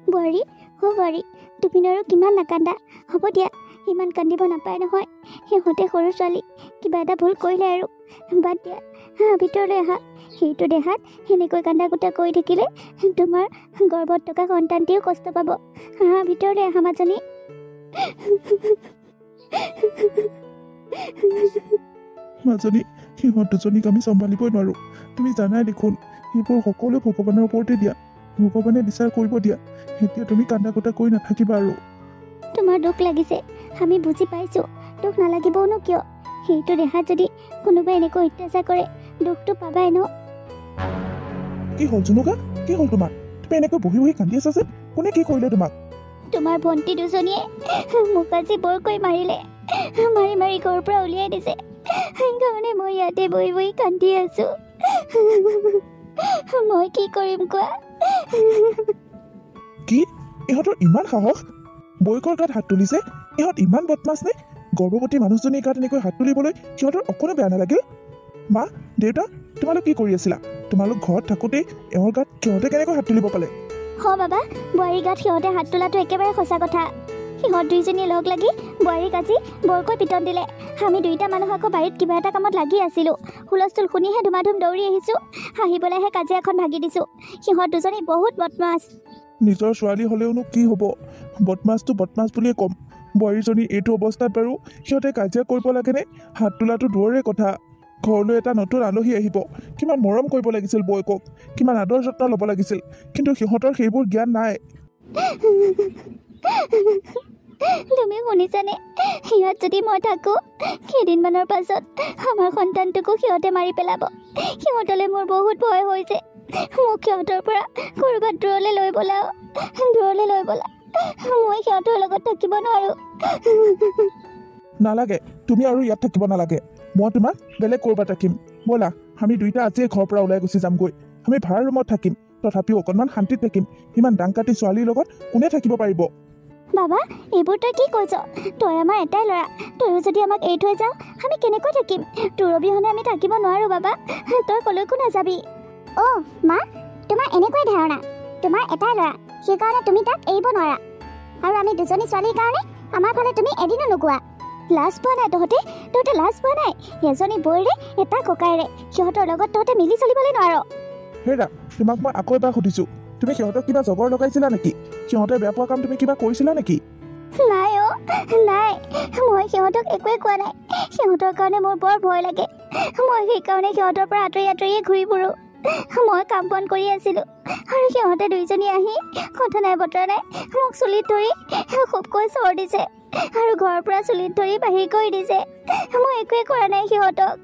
বোৱাৰী বোৱাৰী তুমি আৰু কিমান নাকান্দা হ'ব দিয়া ইমান কান্দিব নাপায় নহয় সিহঁতে সৰু ছোৱালী কিবা এটা ভুল কৰিলে আৰু বাদ দিয়া ভিতৰলৈ আহা সেইটো দেহাত সেনেকৈ কান্দা কুটা কৰি থাকিলে তোমাৰ গৰ্ভত থকা সন্তানটিও কষ্ট পাব ভিতৰলৈ আহা মাজনী মাজনী সিহঁত দুজনীক আমি চম্ভালিবই নোৱাৰো তুমি জানাই দেখোন সেইবোৰ সকলো ভগৱানৰ ওপৰতে দিয়া ভগৱানে বিচাৰ কৰিব দিয়া এতিয়া তুমি কান্দা কুটা কৰি নাথাকিবা আৰু তোমাৰ দুখ লাগিছে আমি বুজি পাইছো দুখ নালাগিবনো কিয় সেইটো দেহাত যদি কোনোবাই এনেকৈ অত্যাচাৰ কৰে দুখটো পাবাই ন কি হ'ল জুনুকা কি হ'ল তোমাৰ তুমি এনেকৈ বহি বহি কান্দি আছা যে কোনে কি কৰিলে তোমাক তোমাৰ ভণ্টি দুজনীয়ে মোক আজি বৰকৈ মাৰিলে মাৰি মাৰি ঘৰৰ পৰা উলিয়াই দিছে সেইকাৰণে মই ইয়াতে বহি বহি কান্দি আছো মই কি কৰিম কোৱা কি ইহঁতৰ ইমান সাহস বৌয়েকৰ গাত হাত তুলিছে ইহঁত ইমান বদমাছ নে গৰ্ভৱতী মানুহজনীৰ গাত এনেকৈ হাত তুলিবলৈ সিহঁতৰ অকণো বেয়া নালাগিল মা দেউতা তোমালোক কি কৰি আছিলা তোমালোক ঘৰত থাকোঁতেই এওঁৰ গাত সিহঁতে কেনেকৈ হাত তুলিব পালে বাবা বোৱাৰীৰ গাত সিহঁতে হাত তোলাটো একেবাৰে সঁচা কথা সিহঁত দুইজনীয়ে লগ লাগি বোৱাৰীক আজি বৰকৈ পিটন দিলে আমি দুইটা মানুহ আকৌ বাৰীত কিবা এটা কামত লাগি আছিলোঁ হুলস্থুল শুনিহে ধুমাধুম দৌৰি আহিছোঁ হাঁহিবলৈহে কাজিয়াখন ভাগি দিছোঁ সিহঁত দুজনী বহুত বদমাছ নিজৰ ছোৱালী হ'লেওনো কি হ'ব বদমাছটো বদমাছ বুলিয়ে ক'ম বোৱাৰীজনী এইটো অৱস্থাত বাৰু সিহঁতে কাজিয়া কৰিব লাগেনে হাত তোলাটো দূৰৰে কথা ঘৰলৈ এটা নতুন আলহী আহিব কিমান মৰম কৰিব লাগিছিল বৌয়েকক কিমান আদৰ যত্ন ল'ব লাগিছিল কিন্তু সিহঁতৰ সেইবোৰ জ্ঞান নাই তুমি শুনিছানে সিহঁত যদি মই থাকোঁ কেইদিনমানৰ পাছত আমাৰ সন্তানটোকো সিহঁতে মাৰি পেলাব সিহঁতলৈ মোৰ বহুত ভয় হৈছে মোক সিহঁতৰ পৰা ক'ৰবাত দূৰলৈ লৈ বলা মই সিহঁতৰ লগত থাকিব নোৱাৰোঁ নালাগে তুমি আৰু ইয়াত থাকিব নালাগে মই তোমাক বেলেগ ক'ৰবাত ৰাখিম ব'লা আমি দুইটা আজিয়ে ঘৰৰ পৰা ওলাই গুচি যামগৈ আমি ভাড়া ৰুমত থাকিম তথাপিও অকণমান শান্তিত থাকিম ইমান ডাংকাটি ছোৱালীৰ লগত কোনে থাকিব পাৰিব বাবা এইবোৰ তই কি কৈছ তই আমাৰ এটাই ল'ৰা তয়ো যদি আমাক এৰি থৈ যাওঁ আমি কেনেকৈ থাকিম তোৰ অবিহনে আমি থাকিব নোৱাৰোঁ বাবা তই কলৈকো নাযাবি মা তোমাৰ এনেকুৱাই ধাৰণা তোমাৰ এটাই ল'ৰা সেইকাৰণে তুমি তাক এৰিব নোৱাৰা আৰু আমি দুজনী ছোৱালীৰ কাৰণে আমাৰ ফালে তুমি এদিনো নোকোৱা লাজ পোৱা নাই তহঁতে লাজ পোৱা নাই এজনী বৌৰে এটা ককাইৰে সিহঁতৰ লগত তহঁতে মিলি চলিবলৈ নোৱাৰ হেৰা তোমাক মই আকৌ এবাৰ সুধিছোঁ তুমি সিহঁতক কিবা জবৰ লগাইছিলা নেকি সিহঁতে বেয়া পোৱা কাম তুমি কিবা কৰিছিলা নেকি নাই নাই মই সিহঁতক একোৱে কোৱা নাই সিহঁতৰ কাৰণে মোৰ বৰ ভয় লাগে মই সেইকাৰণে সিহঁতৰ পৰা আঁতৰিয়ে ঘূৰি ফুৰোঁ মই কাম বন কৰি আছিলোঁ আৰু সিহঁতে দুইজনী আহি কথা নাই বতৰা নাই মোক চুলিত ধৰি খুবকৈ চৰ দিছে আৰু ঘৰৰ পৰা চুলিত ধৰি বাহিৰ কৰি দিছে মই একোৱে কৰা নাই সিহঁতক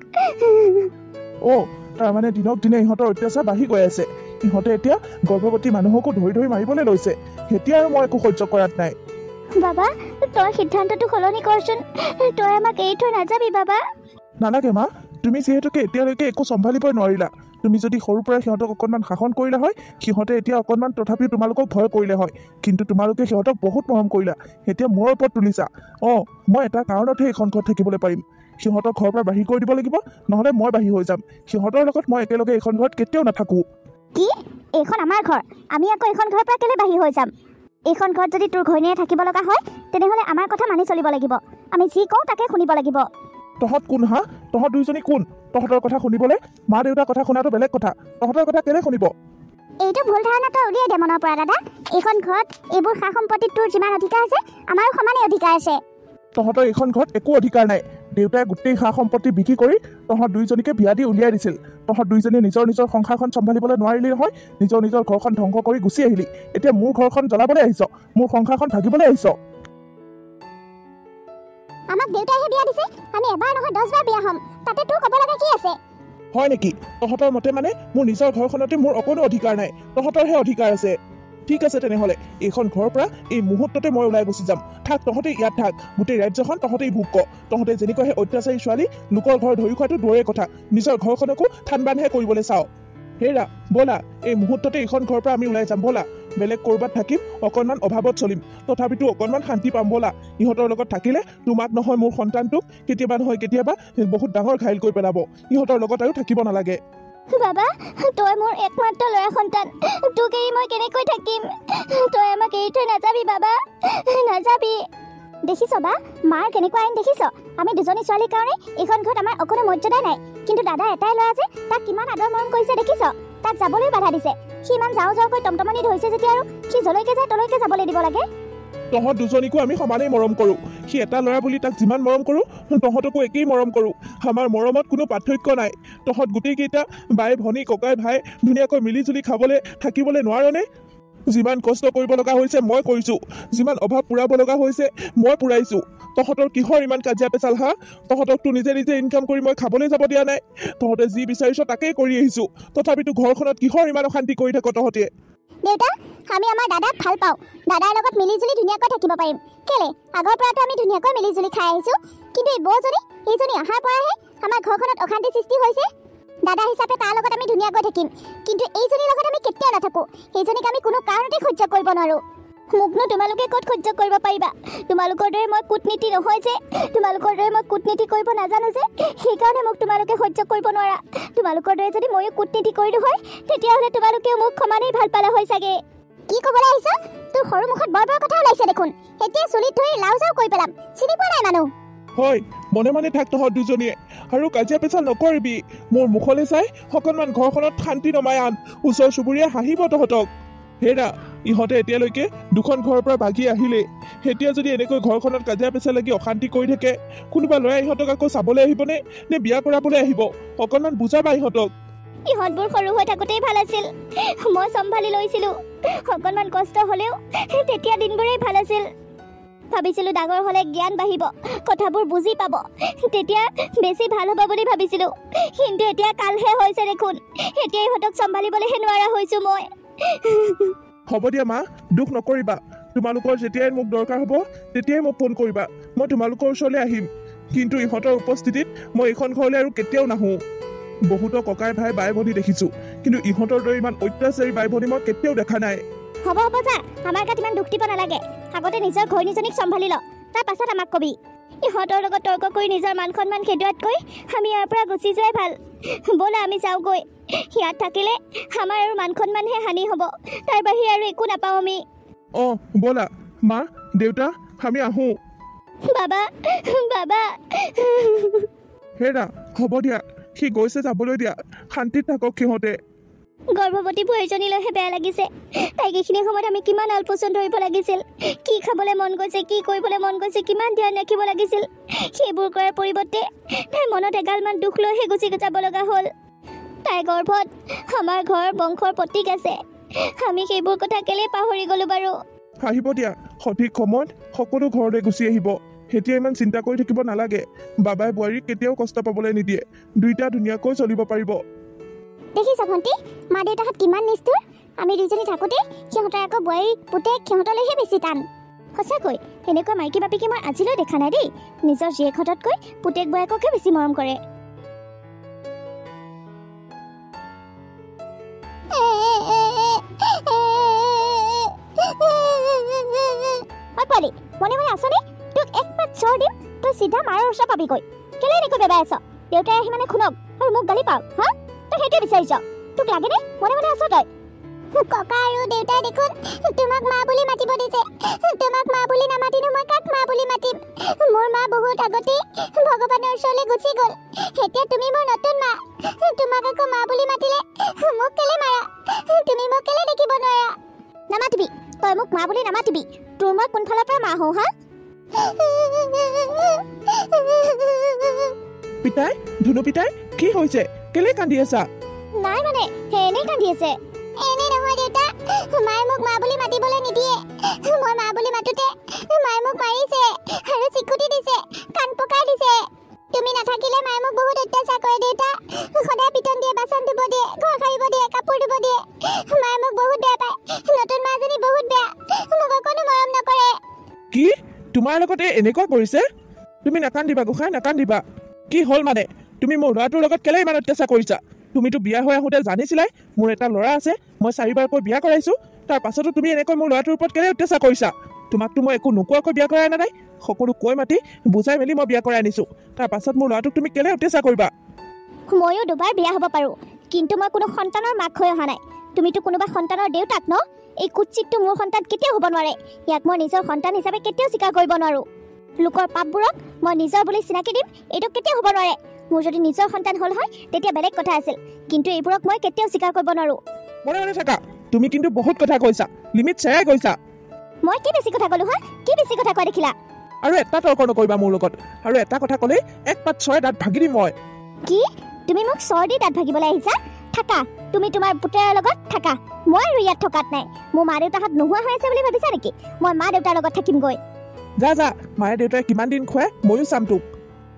তাৰমানে দিনক দিনে ইহঁতৰ অত্যাচাৰ বাঢ়ি গৈ আছে ইহঁতে এতিয়া গৰ্ভৱতী মানুহকো ধৰি মাৰিবলৈ লৈছে এতিয়া আৰু মই একো সহ্য কৰাত নাই বাবা তই সিদ্ধান্তটো সলনি কৰচোন তই আমাক এৰি থৈ নাযাবি বাবা নালাগে মা তুমি যিহেতুকে এতিয়ালৈকে একো চম্ভালিবই নোৱাৰিলা তুমি যদি সৰুৰ পৰা সিহঁতক অকণমান শাসন কৰিলা হয় সিহঁতে এতিয়া অকণমান তথাপিও তোমালোকক ভয় কৰিলে হয় কিন্তু তোমালোকে সিহঁতক বহুত মৰম কৰিলা এতিয়া মোৰ ওপৰত তুলিছা মই এটা কাৰণতহে এইখন ঘৰত থাকিবলৈ পাৰিম সিহঁতক ঘৰৰ পৰা বাহিৰ কৰি দিব লাগিব নহ'লে মই বাহিৰ হৈ যাম সিহঁতৰ লগত মই একেলগে এইখন ঘৰত কেতিয়াও নাথাকোঁ কি এইখন আমাৰ ঘৰ আমি আকৌ এইখন ঘৰৰ পৰা কেলে বাহিৰ হৈ যাম এইখন ঘৰত যদি তোৰ ঘৈণীয়ে থাকিব লগা হয় তেনেহ'লে আমাৰ কথা মানি চলিব লাগিব আমি যি কওঁ তাকে শুনিব লাগিব তহঁত কোন তহঁত দুইজনী কোন তহঁতৰ কথা শুনিবলৈ মা দেউতাৰ কথা শুনাটো বেলেগ কথা তহঁতৰ কথা কেলে শুনিব এইটো ভুল ধাৰণা তই উলিয়াই দে মনৰ পৰা দাদা এইখন ঘৰত এইবোৰ সা সম্পত্তিত তোৰ যিমান অধিকাৰ আছে আমাৰো সমানে অধিকাৰ আছে তহঁতৰ এইখন ঘৰত একো অধিকাৰ নাই দেউতাই গোটেই সা সম্পত্তি বিক্ৰী কৰি তহঁত দুইজনীকে বিয়া দি উলিয়াই দিছিল তহঁত দুইজনীয়ে নিজৰ সংসাৰখন চম্ভালিবলৈ নোৱাৰিলি নহয় নিজৰ ঘৰখন ধ্বংস কৰি গুচি আহিলি এতিয়া মোৰ ঘৰখন জ্বলাবলৈ আহিছ মোৰ সংসাৰখন ভাগিবলৈ আহিছ আমাক দেউতাইহে বিয়া দিছে আমি এবাৰ নহয় 10 বাৰ বিয়া হ'ম তাতে তোৰ ক'ব লগা কি আছে হয় নেকি তহঁতৰ মতে মানে মোৰ নিজৰ ঘৰখনতে মোৰ অকণো অধিকাৰ নাই তহঁতৰহে অধিকাৰ আছে ঠিক আছে তেনেহ'লে এইখন ঘৰৰ পৰা এই মুহূৰ্ততে মই ওলাই গুচি যাম থাক তহঁতে ইয়াত থাক গোটেই ৰাজ্যখন তহঁতেই ভোগ কৰ তহঁতে যেনেকৈ অত্যাচাৰী ছোৱালী লোকৰ ঘৰ ধৰি খোৱাটো দূৰৰে কথা নিজৰ ঘৰখনকো থান বান্ধহে কৰিবলৈ চাওঁ হেৰা ব'লা এই মুহূৰ্ততে এইখন ঘৰৰ পৰা আমি ওলাই যাম ব'লা বেলেগ ক'ৰবাত থাকিম অকণমান অভাৱত চলিম তথাপিতো অকণমান শান্তি পাম ব'লা ইহঁতৰ লগত থাকিলে তোমাক নহয় মোৰ সন্তানটোক কেতিয়াবা নহয় কেতিয়াবা বহুত ডাঙৰ ঘাইল কৰি পেলাব ইহঁতৰ লগত আৰু থাকিব নালাগে বাবা তই মোৰ একমাত্ৰ ল'ৰা সন্তান তোক এৰি মই কেনেকৈ থাকিম তই আমাক এৰি থৈ নাযাবি বাবা নাযাবি দেখিছ বা মাৰ কেনেকুৱা আইন দেখিছ আমি দুজনী ছোৱালীৰ কাৰণে এইখন ঘৰত আমাৰ অকণো মৰ্যাদা নাই কিন্তু দাদা এটাই ল'ৰা যে তাক কিমান আদৰ মৰম কৰিছে দেখিছ তাক যাবলৈ বাধা দিছে সি ইমান যাওঁ যাওঁকৈ টমটমনি ধৰিছে যেতিয়া আৰু সি যলৈকে যায় তলৈকে যাবলৈ দিব লাগে তহঁত দুজনীকো আমি সমানেই মৰম কৰোঁ সি এটা ল'ৰা বুলি তাক যিমান মৰম কৰোঁ তহঁতকো একেই মৰম কৰোঁ আমাৰ মৰমত কোনো পাৰ্থক্য নাই তহঁত গোটেইকেইটা বাই ভনী ককাই ভাই ধুনীয়াকৈ মিলিজুলি খাবলৈ থাকিবলৈ নোৱাৰনে যিমান কষ্ট কৰিব লগা হৈছে মই কৰিছোঁ যিমান অভাৱ পূৰাব লগা হৈছে মই পূৰাইছোঁ তহঁতৰ কিহৰ ইমান কাজিয়া পেচাল হা তহঁতকতো নিজে নিজে ইনকাম কৰি মই খাবলৈ যাব দিয়া নাই তহঁতে যি বিচাৰিছ তাকেই কৰি আহিছোঁ তথাপিতো ঘৰখনত কিহৰ ইমান অশান্তি কৰি থাক তহঁতে দেউতা আমি আমাৰ দাদাক ভাল পাওঁ দাদাৰ লগত মিলিজুলি ধুনীয়াকৈ থাকিব পাৰিম কেলে আগৰ পৰাতো আমি ধুনীয়াকৈ মিলিজুলি খাই আহিছোঁ কিন্তু এই বৌজনী এইজনী অহাৰ পৰাহে আমাৰ ঘৰখনত অশান্তি সৃষ্টি হৈছে দাদা হিচাপে তাৰ লগত আমি ধুনীয়াকৈ থাকিম কিন্তু এইজনীৰ লগত আমি কেতিয়াও নাথাকোঁ এইজনীক আমি কোনো কাৰণতে সহ্য কৰিব নোৱাৰোঁ মোকনো তোমালোকে ক'ত সহ্য কৰিব পাৰিবা তোমালোকৰ দৰে মই কূটনীতি নহয় যে তোমালোকৰ দৰে মই কূটনীতি কৰিব নাজানো যে সেইকাৰণে মোক তোমালোকে সহ্য কৰিব নোৱাৰা তোমালোকৰ দৰে যদি ময়ো কূটনীতি কৰিলোঁ হয় তেতিয়াহ'লে তোমালোকেও মোক সমানেই ভাল পালা হয় চাগে কি ক'বলৈ আহিছ তোৰ সৰু মুখত বৰ বৰ কথা ওলাইছে দেখোন এতিয়া চুলিত ধৰি লাও যাও কৰি পেলাম চিনি পোৱা নাই মানুহ হয় মনে মনে থাক তহঁত দুজনীয়ে আৰু কাজিয়া পেচাল নকৰিবি মোৰ মুখলৈ চাই অকণমান ঘৰখনত শান্তি নমাই আন ওচৰ চুবুৰীয়ে হাঁহিব তহঁতক হেৰা ইহঁতে এতিয়ালৈকে দুখন ঘৰৰ পৰা ভাগি আহিলে এতিয়া যদি এনেকৈ ঘৰখনত কাজিয়া পেচাল লাগি অশান্তি কৰি থাকে কোনোবা ল'ৰাই ইহঁতক আকৌ চাবলৈ আহিবনে নে বিয়া কৰাবলৈ আহিব অকণমান বুজাবা ইহঁতক ইহঁতবোৰ সৰু হৈ থাকোঁতেই ভাল আছিল মই চম্ভালি লৈছিলোঁ অকণমান কষ্ট হ'লেও তেতিয়া দিনবোৰেই ভাল আছিল ভাবিছিলোঁ ডাঙৰ হ'লে জ্ঞান বাঢ়িব কথাবোৰ বুজি পাব তেতিয়া বেছি ভাল হ'ব বুলি ভাবিছিলোঁ কিন্তু এতিয়া কালহে হৈছে দেখোন এতিয়া ইহঁতক চম্ভালিবলৈহে নোৱাৰা হৈছোঁ মই হ'ব দিয়া মা দুখ নকৰিবা তোমালোকৰ যেতিয়াই মোক দৰকাৰ হ'ব তেতিয়াই মোক ফোন কৰিবা মই তোমালোকৰ ওচৰলৈ আহিম কিন্তু ইহঁতৰ উপস্থিতিত মই এইখন ঘৰলৈ আৰু কেতিয়াও নাহোঁ বহুতো ককাই ভাই বাই ভনী দেখিছোঁ কিন্তু ইহঁতৰ দৰে ইমান অত্যাচাৰী বাই ভনী মই কেতিয়াও দেখা নাই হ'ব হ'ব যা আমাৰ গাত ইমান দুখ দিব নালাগে আগতে নিজৰ ঘৈণীজনীক চম্ভালি ল তাৰ পাছত আমাক কবি ইহঁতৰ লগত তৰ্ক কৰি নিজৰ মান সন্মান খেদোৱাতকৈ আমি ইয়াৰ পৰা গুচি যোৱাই ভাল ব'লা আমি যাওঁগৈ ইয়াত থাকিলে আমাৰ আৰু মান সন্মানহে হানি হ'ব তাৰ বাহিৰে আৰু একো নাপাওঁ আমি অঁ ব'লা মা দেউতা আমি আহোঁ বাবা বাবা হেৰা হ'ব দিয়া সি গৈছে যাবলৈ দিয়া শান্তিত থাকক সিহঁতে গৰ্ভৱতী বোৱাৰীজনীলৈহে বেয়া লাগিছে তাইক এইখিনি সময়ত আমি কিমান আলপৈচান ধৰিব লাগিছিল কি খাবলৈ মন গৈছে কি কৰিবলৈ মন গৈছে কিমান ধ্যান ৰাখিব লাগিছিল সেইবোৰ কৰাৰ পৰিৱৰ্তে তাইৰ মনত এগালমান দুখ লৈহে গুচি যাব লগা হ'ল তাইৰ গৰ্ভত আমাৰ ঘৰ বংশৰ প্ৰতীক আছে আমি সেইবোৰ কথা কেলেই পাহৰি গ'লোঁ বাৰু আহিব দিয়া সঠিক সময়ত সকলো ঘৰলৈ গুচি আহিব এতিয়া ইমান চিন্তা কৰি থাকিব নালাগে বাবাই বোৱাৰীক কেতিয়াও কষ্ট পাবলৈ নিদিয়ে দুইটা ধুনীয়াকৈ চলিব পাৰিব দেখিছা ভণ্টি মা দেউতাহঁত কিমান নিষ্ঠুৰ আমি দুজনী থাকোঁতে সিহঁতৰ আকৌ বোৱাৰী পুতেক সিহঁতলৈহে বেছি টান সঁচাকৈ এনেকুৱা মাইকী বাপেকি মই আজিলৈ দেখা নাই দেই নিজৰ জীয়েকহঁততকৈ পুতেক বোৱাৰীককে বেছি মৰম কৰে মনে মনে আছনে তোক একপাত চৰ দিম তই চিধা মাৰৰ ওচৰ পাবিগৈ কেলে এনেকৈ বেবাই আছ দেউতাই আহি মানে শুনক আৰু মোক গালি পাওক হা তই সেইটোৱে বিচাৰিছ তোক লাগেনে মনে মনে আছ তই ককা আৰু দেউতাই দেখোন তোমাক মা বুলি মাতিব দিছে তোমাক মা বুলি নামাতিনো মই কাক মা বুলি মাতিম মোৰ মা বহুত আগতে ভগৱানৰ ওচৰলৈ গুচি গ'ল এতিয়া তুমি মোৰ নতুন মা তোমাক আকৌ মা বুলি মাতিলে মোক কেলে মাৰা তুমি মোক কেলে দেখিব নোৱাৰা নামাতিবি তই মোক মা বুলি নামাতিবি তোৰ মই কোনফালৰ পৰা মা হওঁ হা পিতাই ধুনু পিতাই কি হৈছে কেলে কান্দি আছা নাই মানে এনেই কান্দি আছে এনে নহয় দেউতা মায়ে মোক মা বুলি মাতিবলৈ নিদিয়ে মই মা বুলি মাতোতে মায়ে মোক মাৰিছে আৰু চিকুটি দিছে কাণ পকাই দিছে তুমি নাথাকিলে মায়ে মোক বহুত অত্যাচাৰ কৰে দেউতা সদায় পিটন দিয়ে বাচন ধুব দিয়ে ঘৰ সাৰিব দিয়ে কাপোৰ ধুব দিয়ে মায়ে মোক বহুত বেয়া পায় নতুন মাজনী বহুত বেয়া মোক অকণো মৰম নকৰে কি তোমাৰ লগতে এনেকুৱা কৰিছে তুমি নাকান্দিবা গোসাঁই নাকান্দিবা কি হ'ল মানে তুমি মোৰ ল'ৰাটোৰ লগত কেলে ইমান অত্যাচাৰ কৰিছা তুমিতো বিয়া হৈ আহোঁতে জানিছিলাই মোৰ এটা ল'ৰা আছে মই 4বাৰকৈ বিয়া কৰাইছোঁ তাৰ পাছতো তুমি এনেকৈ মোৰ ল'ৰাটোৰ ওপৰত কেলে অত্যাচাৰ কৰিছা তোমাকতো মই একো নোকোৱাকৈ বিয়া কৰাই আনা নাই সকলো কৈ মাতি বুজাই মেলি মই বিয়া কৰাই আনিছোঁ তাৰ পাছত মোৰ ল'ৰাটোক তুমি কেলে অত্যাচাৰ কৰিবা ময়ো দুবাৰ বিয়া হ'ব পাৰোঁ কিন্তু মই কোনো সন্তানৰ মাক হৈ অহা নাই। তুমিতো কোনোবা সন্তানৰ দেউতাক ন? এই কুৎচিতটো মোৰ সন্তান কেতিয়াও হ'ব নোৱাৰে। ইয়াক মই নিজৰ সন্তান হিচাপে কেতিয়াও স্বীকাৰ কৰিব নোৱাৰোঁ। লোকৰ পাপবোৰক মই নিজৰ বুলি চিনাকি দিম, এইটো কেতিয়াও হ'ব নোৱাৰে। মোৰ যদি নিজৰ সন্তান হ'ল হয় তেতিয়া বেলেগ কথা আছিল, কিন্তু এইবোৰক মই কেতিয়াও স্বীকাৰ কৰিব নোৱাৰোঁ। মনে মনে থাকা, তুমি কিন্তু বহুত কথা কৈছা, লিমিট চেৰাই কৈছা। মই কি বেছি কথা ক'লো হা? কি বেছি কথা কোৱা দেখিলা? আৰু এটা তৰ্ক নকৰিবা মোৰ লগত, আৰু এটা কথা ক'লে এক পাত ছয় দাঁত ভাগি দিম মই। কি? তুমি মোক চৰ্দি দাঁত ভাগিবলৈ আহিছা? থাকা, তুমি তোমাৰ পুতেৰৰ লগত থাকা। মই আৰু ইয়াত থকাত নাই। মোৰ মা দেউতাহঁত নোহোৱা হৈ আছে বুলি ভাবিছা নেকি? মই মা দেউতাৰ লগত থাকিমগৈ। যা যা, মায়ে দেউতাই কিমান দিন খুৱাই ময়ো চাম তোক।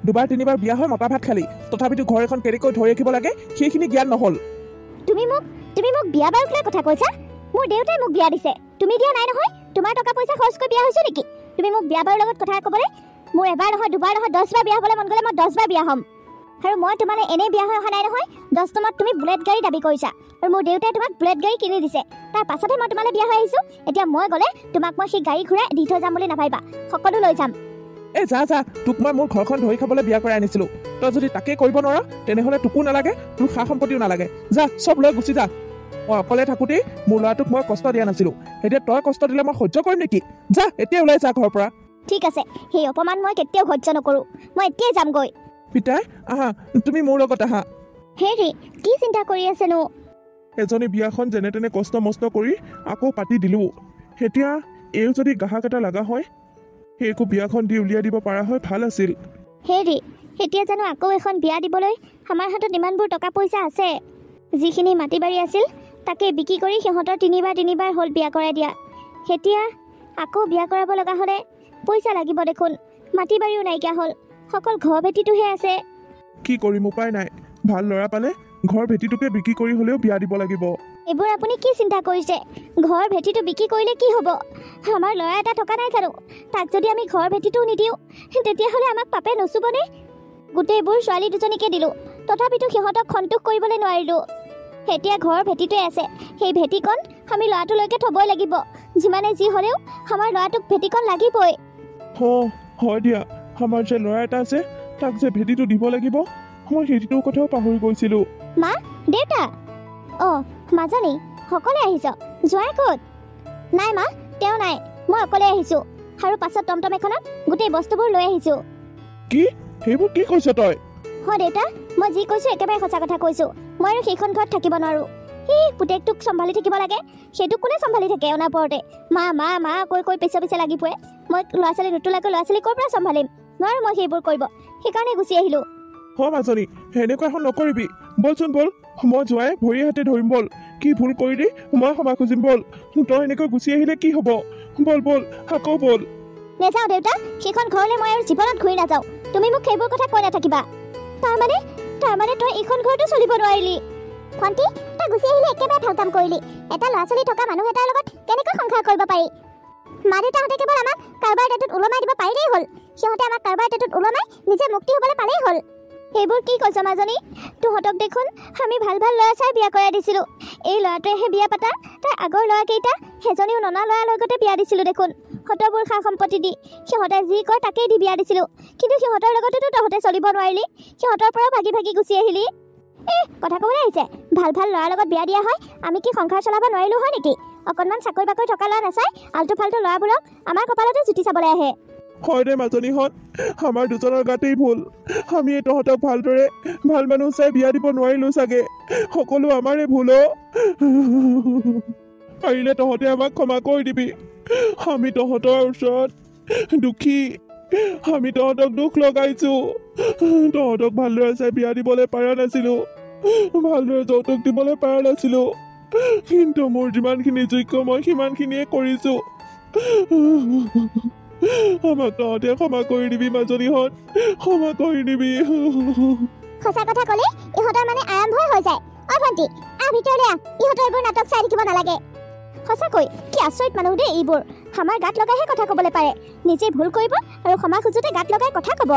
দুবাৰ তিনিবাৰ বিয়া হৈ মতা ভাত খালি, তথাপিতো ঘৰ এখন কেনেকৈ ধৰি ৰাখিব লাগে সেইখিনি জ্ঞান নহ'ল। তুমি মোক বিয়া বাৰুক লৈ কথা কৈছা? মোৰ দেউতাই মোক বিয়া দিছে, তুমি দিয়া নাই নহয়। তোমাৰ টকা পইচা খৰচ কৰি বিয়া হৈছো নেকি? তুমি মোক বিয়া বাৰুৰ লগত কথা ক'বলৈ? মোৰ এবাৰ নহয় দুবাৰ নহয় 10 বাৰ বিয়া হ'বলৈ মন গ'লে মই 10 বাৰ বিয়া হ'ম। আৰু মই তোমালৈ এনেই বিয়া হৈ অহা নাই নহয়। 10 নম্বৰত তুমি বুলেট গাড়ী দাবী কৰিছা, আৰু মোৰ দেউতাই তোমাক বুলেট গাড়ী কিনি দিছে। তাৰ পাছতহে মই তোমালৈ বিয়া হৈ আহিছোঁ। এতিয়া মই গ'লে তোমাক মই সেই গাড়ী ঘূৰাই দি থৈ যাম বুলি নাভাবিবা, সকলো লৈ যাম। এই যা যা, তোক মই মোৰ ঘৰখন ধৰি খাবলৈ বিয়া কৰাই আনিছিলোঁ। তই যদি তাকে কৰিব নোৱাৰ তেনেহ'লে তোকো নালাগে, তোৰ সা সম্পত্তিও নালাগে। যা, চব লৈ গুচি যা। মই অকলে থাকোঁতেই মোৰ ল'ৰাটোক মই কষ্ট দিয়া নাছিলোঁ, এতিয়া তই কষ্ট দিলে মই সহ্য কৰিম নেকি? যা, এতিয়া ওলাই যা ঘৰৰ পৰা। ঠিক আছে, সেই অপমান মই কেতিয়াও সহ্য নকৰোঁ। মই এতিয়াই যামগৈ। পিতাই আহা, তুমি মোৰ লগত আহা। হেৰি, কি চিন্তা কৰি আছেনো? এজনী বিয়াখন যেনে তেনে কষ্ট মষ্ট কৰি আকৌ পাতি দিলোঁ। এতিয়া এইও যদি গ্ৰাহক এটা লগা হয়, সেইকো বিয়াখন দি উলিয়াই দিব পৰা হয় ভাল আছিল। হেৰি, এতিয়া জানো আকৌ এখন বিয়া দিবলৈ আমাৰ হাতত ইমানবোৰ টকা পইচা আছে? যিখিনি মাটি বাৰী আছিল তাকে বিক্ৰী কৰি সিহঁতৰ তিনিবাৰ হ'ল বিয়া কৰাই দিয়া। এতিয়া আকৌ বিয়া কৰাব লগা হ'লে পইচা লাগিব দেখোন। মাটি বাৰীও নাইকিয়া হ'ল, অকল ঘৰ ভেটিটোহে আছে। কি কৰিম, উপায় নাই। ভাল ল'ৰা পালে ঘৰ ভেটিটোকে বিক্ৰী কৰি হ'লেও বিয়া দিব লাগিব। এইবোৰ আপুনি কি চিন্তা কৰিছে? ঘৰ ভেটিটো বিক্ৰী কৰিলে কি হ'ব? আমাৰ ল'ৰা এটা থকা নাই জানো? তাক যদি আমি ঘৰ ভেটিটোও নিদিওঁ তেতিয়াহ'লে আমাক পাপে নচুবনে? গোটেইবোৰ ছোৱালী দুজনীকে দিলোঁ, তথাপিতো সিহঁতক সন্তোষ কৰিবলৈ নোৱাৰিলোঁ। এতিয়া ঘৰ ভেটিটোৱে আছে, সেই ভেটিকণ আমি ল'ৰাটোলৈকে থ'বই লাগিব। যিমানে যি হ'লেও আমাৰ ল'ৰাটোক ভেটিকণ লাগিবই। হয় দিয়া, আমাৰ যে ল'ৰা এটা আছে তাক যে ভেটিটো দিব লাগিব, মই সেইটোৰ কথাও পাহৰি গৈছিলোঁ। মা, দেউতা, মাজনী, সকলোৱে আহিছ? যোৱাই ক'ত? নাই মা, তেওঁ নাই, মই অকলে আহিছোঁ। আৰু পাছত টমটম এখনত গোটেই বস্তুবোৰ লৈ আহিছোঁ। কি? সেইবোৰ কি কৈছ তই? দেউতা, মই যি কৈছোঁ একেবাৰে সঁচা কথা কৈছোঁ। মই আৰু সেইখন ঘৰত থাকিব নোৱাৰোঁ। সেই পুতেকটোক চম্ভালি থাকিব লাগে, সেইটোক কোনে চম্ভালি থাকে? অনাপৰতে মা মা মা কৈ পিছে লাগি ফুৰে। মই ল'ৰা ছোৱালী নোতোলাকৈ ল'ৰা ছোৱালী ক'ৰ পৰা চম্ভালিম? নোৱাৰোঁ মই সেইবোৰ কৰিব, সেইকাৰণে গুচি আহিলোঁ। মাজনী, সেনেকুৱা এখন নকৰিবি। বলচোন বল, মই যোৱাই ভৰি হাতে ধৰিম বল। কি ভুল কৰিলি মই ক্ষমা খুজিম বল। তই এনেকৈ গুচি আহিলে কি হ'ব? বল বল, আকৌ বল। নেযাওঁ দেউতা, সেইখন ঘৰলৈ মই আৰু জীৱনত ঘূৰি নাযাওঁ। তুমি মোক সেইবোৰ কথা কৈ নাথাকিবা। তাৰমানে তই এইখন ঘৰতো চলিব নোৱাৰিলি? ভণ্টি, তই গুচি আহিলে একেবাৰে ভাল কাম কৰিলি। এটা ল'ৰা ছোৱালী থকা মানুহ এটাৰ লগত কেনেকৈ সংসাৰ কৰিব পাৰি? মা দেউতাহঁতে কেৱল আমাক কাৰোবাৰ টেটুত ওলমাই দিব পাৰিলেই হ'ল। সিহঁতে আমাক কাৰোবাৰ টেটুত ওলমাই নিজে মুক্তি হ'বলৈ পালেই হ'ল। সেইবোৰ কি কৈছ মাজনী? তহঁতক দেখোন আমি ভাল ল'ৰা চাই বিয়া কৰাই দিছিলোঁ। এই ল'ৰাটোৱেহে বিয়া পাতা, তাৰ আগৰ ল'ৰাকেইটা সেইজনীও ননা ল'ৰাৰ লগতে বিয়া দিছিলোঁ দেখোন। সতৰবোৰ সা সম্পত্তি দি সিহঁতে যি কয় তাকেই দি বিয়া দিছিলোঁ। কিন্তু সিহঁতৰ লগতেতো তহঁতে চলিব নোৱাৰিলি, সিহঁতৰ পৰাও ভাগি গুচি আহিলি। কথা ক'বলৈ আহিছে? ভাল ল'ৰাৰ লগত বিয়া দিয়া হয় আমি কি সংসাৰ চলাব নোৱাৰিলোঁ হয় নেকি? অকণমান চাকৰি বাকৰি থকা ল'ৰা নাচাই আল্টু ফাল্টু ল'ৰাবোৰক আমাৰ কপালতে জুতি চাবলৈ আহে। হয় দে মাজনীহঁত, আমাৰ দুজনৰ গাতেই ভুল। আমি তহঁতক ভালদৰে ভাল মানুহ চাই বিয়া দিব নোৱাৰিলোঁ চাগে। সকলো আমাৰে ভুল। পাৰিলে তহঁতে আমাক ক্ষমা কৰি দিবি। আমি তহঁতৰ ওচৰত দুখী। আমি তহঁতক দুখ লগাইছোঁ। তহঁতক ভালদৰে চাই বিয়া দিবলৈ পৰা নাছিলোঁ, ভালদৰে যৌতুক দিবলৈ পৰা নাছিলোঁ। কিন্তু মোৰ যিমানখিনি যোগ্য মই সিমানখিনিয়ে কৰিছোঁ। আমাক তহঁতে ক্ষমা কৰি দিবি মাজনীহঁত, ক্ষমা কৰি দিবি। সঁচা কথা ক'লে ইহঁতৰ মানে আৰম্ভই হৈ যায়। ভণ্টি, ভিতৰলৈ আহ, ইহঁতৰ এইবোৰ নাটক চাই থাকিব নালাগে। সঁচাকৈ কি আচৰিত মানুহ দেই এইবোৰ। আমাৰ গাত লগাইহে কথা ক'বলৈ পাৰে, নিজে ভুল কৰিব আৰু ক্ষমা খোজোতে গাত লগাই কথা ক'ব।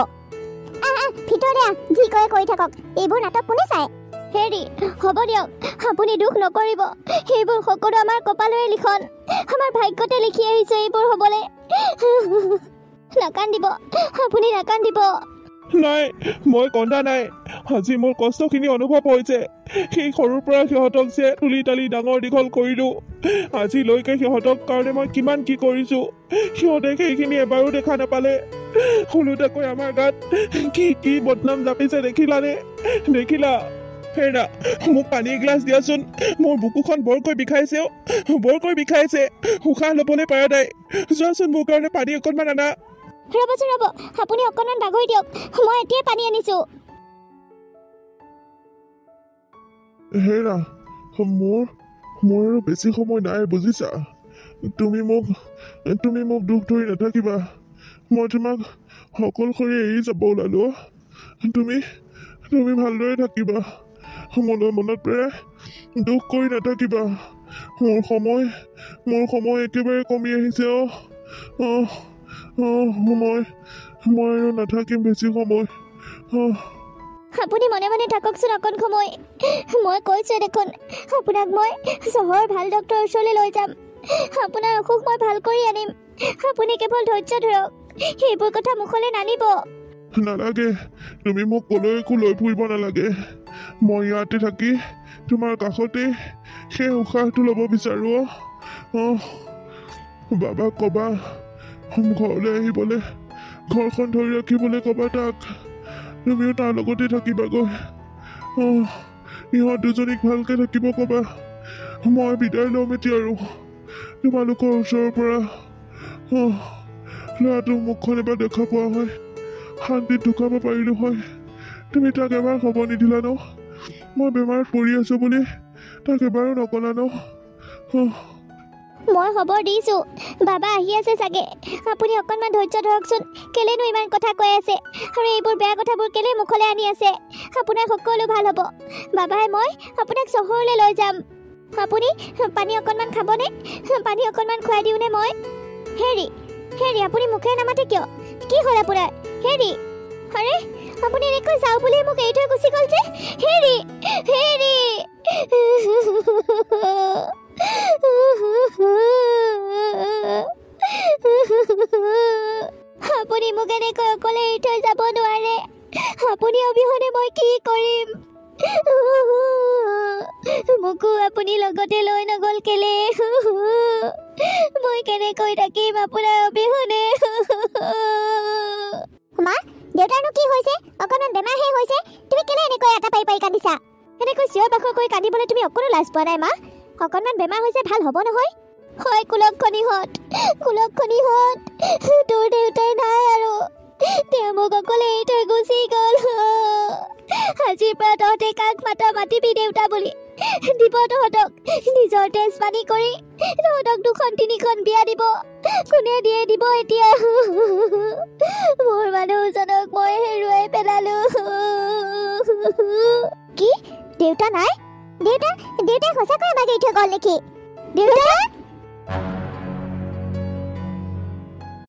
ভিতৰলৈ আহ, যি কৰে কৰি থাকক, এইবোৰ নাটক কোনে চায়? হেৰি, হ'ব দিয়ক, আপুনি দুখ নকৰিব। সেইবোৰ সকলো আমাৰ কপালৰে লিখন, আমাৰ ভাগ্যতে লিখি আহিছে এইবোৰ হ'বলৈ। নাকান্দিব, আপুনি নাকান্দিব। নাই, মই কন্দা নাই। আজি মোৰ কষ্টখিনি অনুভৱ হৈছে সেই সৰুৰ পৰা সিহঁতক যে তুলি তালি ডাঙৰ দীঘল কৰিলোঁ আজিলৈকে সিহঁতক কাৰণে মই কিমান কি কৰিছোঁ সিহঁতে সেইখিনি এবাৰো দেখা নাপালে সৰুতেকৈ আমাৰ গাত কি কি বদনাম জাপিছে দেখিলানে দেখিলা হেৰা মোক পানী এগিলাচ দিয়াচোন মোৰ বুকুখন বৰকৈ বিষাইছে বৰকৈ বিষাইছে উশাহ ল'বলৈ পৰা নাই যোৱাচোন মোৰ কাৰণে পানী অকণমান আনা ৰ'বচোন ৰ'ব আপুনি অকণমান বাগৰি দিয়ক মই এতিয়াই পানী আনিছোঁ হেৰা মোৰ আৰু বেছি সময় নাই বুজিছা তুমি মোক দুখ ধৰি নাথাকিবা মই তোমাক অকলশৰে এৰি যাব ওলালো তুমি ভালদৰে থাকিবা মোলৈ মনত পেলাই দুখ কৰি নাথাকিবা মোৰ সময় একেবাৰে কমি আহিছে মই আৰু নাথাকিম বেছি সময় আপুনি মনে মনে থাককচোন অকণ সময় মই কৈছোঁ দেখোন আপোনাক মই চহৰৰ ভাল ডক্টৰৰ ওচৰলৈ লৈ যাম আপোনাৰ অসুখ মই ভাল কৰি আনিম আপুনি কেৱল ধৈৰ্য ধৰক সেইবোৰ কথা মুখলৈ নানিব নালাগে তুমি মোক কলৈকো লৈ ফুৰিব নালাগে মই ইয়াতে থাকি তোমাৰ কাষতে সেই উশাহটো ল'ব বিচাৰোঁ বাবাক ক'বা ঘৰলৈ আহিবলৈ ঘৰখন ধৰি ৰাখিবলৈ ক'বা তাক তুমিও তাৰ লগতে থাকিবাগৈ ইহঁত দুজনীক ভালকৈ থাকিব ক'বা মই বিদায় ল'ম এতিয়া আৰু তোমালোকৰ ওচৰৰ পৰা ল'ৰাটোৰ মুখখন এবাৰ দেখা পোৱা হয় শান্তিত ঢুকাব পাৰিলোঁ হয় তুমি তাক এবাৰ খব নিদিলা ন মই বেমাৰত পৰি আছোঁ বুলি তাক এবাৰো নকলা ন মই খবৰ দিছোঁ বাবা আহি আছে চাগে আপুনি অকণমান ধৈৰ্য ধৰকচোন কেলেনো ইমান কথা কৈ আছে আৰু এইবোৰ বেয়া কথাবোৰ কেলে মুখলৈ আনি আছে আপোনাৰ সকলো ভাল হ'ব বাবাই মই আপোনাক চহৰলৈ লৈ যাম আপুনি পানী অকণমান খাবনে পানী অকণমান খুৱাই দিওঁনে মই হেৰি আপুনি মুখেৰে নামাতে কিয় কি হ'ল আপোনাৰ হেৰি আৰে আপুনি এনেকৈ যাওঁ বুলি মোক এৰি থৈ গুচি গ'ল যে হেৰি আপুনি মোক এনেকৈ অকলে এৰি থৈ যাব নোৱাৰে আপুনি অবিহনে মই কি কৰিম মোকো আপুনি লগতে লৈ নগ'ল কেলে মই কেনেকৈ থাকিম আপোনাৰ অবিহনে মা দেউতাৰনো কি হৈছে অকণমান বেমাৰহে হৈছে তুমি কেলে এনেকৈ এটা পাই কান্দিছা এনেকৈ চিঞৰ বাখৰ কৰি কান্দিবলৈ তুমি অকণো লাজ পোৱা নাই মা অকণমান বেমাৰ হৈছে ভাল হ'ব নহয় হয় কুলক্ষণীহঁত তোৰ দেউতাই নাই আৰু তেওঁ মোক অকলে এৰি থৈ গুচি গ'ল আজিৰ পৰা তহঁতে কাক মাতিবি দেউতা বুলি দিব তহঁতক নিজৰ তেজ পানী কৰি তহঁতক 2-3খন বিয়া দিব কোনে দিব এতিয়া মোৰ মানুহজনক মই হেৰুৱাই পেলালো কি দেউতা নাই দেউতাই সঁচাকৈ আমাক এৰি থৈ গ'ল নেকি দেউতা